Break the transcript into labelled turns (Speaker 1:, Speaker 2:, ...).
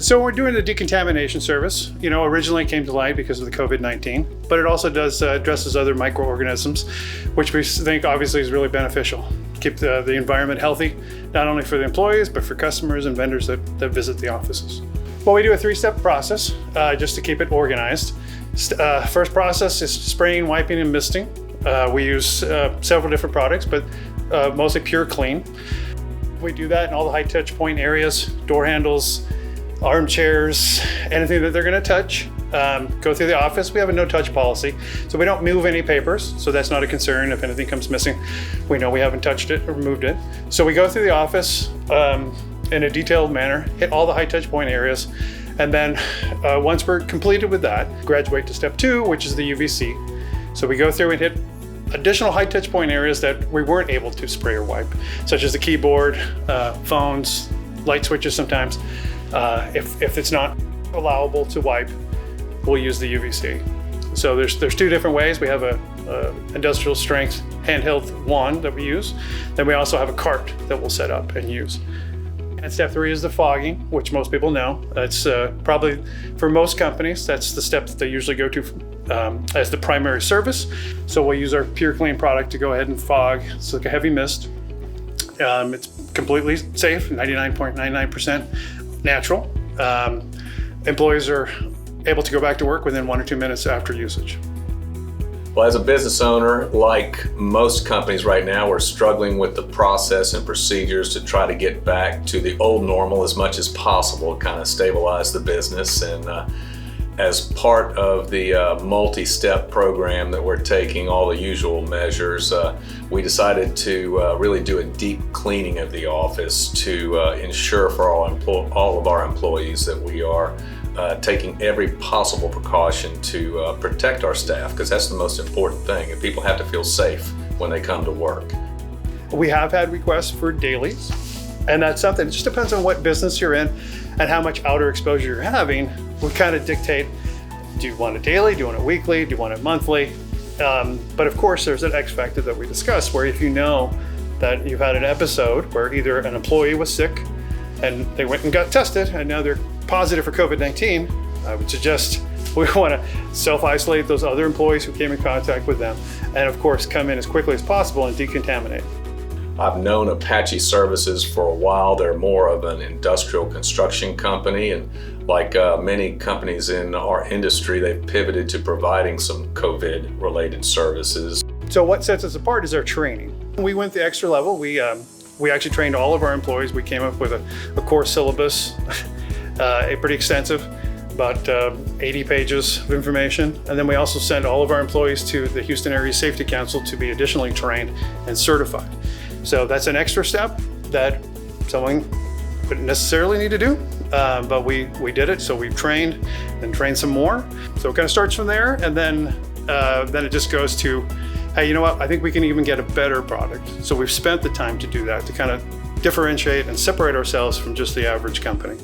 Speaker 1: So we're doing the decontamination service. Originally came to light because of the COVID-19, but it also does addresses other microorganisms, which we think obviously is really beneficial. Keep the environment healthy, not only for the employees, but for customers and vendors that visit the offices. Well, we do a 3-step process just to keep it organized. First process is spraying, wiping, and misting. We use several different products, but mostly Pure Clean. We do that in all the high touch point areas, door handles, armchairs, anything that they're going to touch. Go through the office. We have a no-touch policy, so we don't move any papers, so that's not a concern. If anything comes missing, we know we haven't touched it or moved it. So we go through the office in a detailed manner, hit all the high touch point areas, and then once we're completed with that, graduate to step 2, which is the UVC. So we go through and hit additional high touch point areas that we weren't able to spray or wipe, such as the keyboard, phones, light switches sometimes. If it's not allowable to wipe, we'll use the UVC. So there's 2 different ways. We have a industrial strength handheld wand that we use. Then we also have a cart that we'll set up and use. And step 3 is the fogging, which most people know. That's probably, for most companies, that's the step that they usually go to as the primary service. So we'll use our Pure Clean product to go ahead and fog. It's like a heavy mist. It's completely safe, 99.99% natural. Employees are able to go back to work within 1 or 2 minutes after usage.
Speaker 2: Well, as a business owner, like most companies right now, we're struggling with the process and procedures to try to get back to the old normal as much as possible, kind of stabilize the business. And as part of the multi-step program that we're taking, all the usual measures, we decided to really do a deep cleaning of the office to ensure for all of our employees that we are taking every possible precaution to protect our staff, because that's the most important thing, and people have to feel safe when they come to work.
Speaker 1: We have had requests for dailies, and that's something, it just depends on what business you're in and how much outer exposure you're having. We kind of dictate, do you want it daily, do you want it weekly, do you want it monthly? But of course there's an X factor that we discussed, where if you know that you've had an episode where either an employee was sick and they went and got tested and now they're positive for COVID-19, I would suggest we want to self-isolate those other employees who came in contact with them, and of course come in as quickly as possible and decontaminate.
Speaker 2: I've known Apache Services for a while. They're more of an industrial construction company, and like many companies in our industry, they've pivoted to providing some COVID-related services.
Speaker 1: So what sets us apart is our training. We went the extra level. We actually trained all of our employees. We came up with a core syllabus, a pretty extensive, about 80 pages of information. And then we also sent all of our employees to the Houston Area Safety Council to be additionally trained and certified. So that's an extra step that someone wouldn't necessarily need to do, but we did it. So we've trained and trained some more. So it kind of starts from there, and then it just goes to, hey, you know what? I think we can even get a better product. So we've spent the time to do that, to kind of differentiate and separate ourselves from just the average company.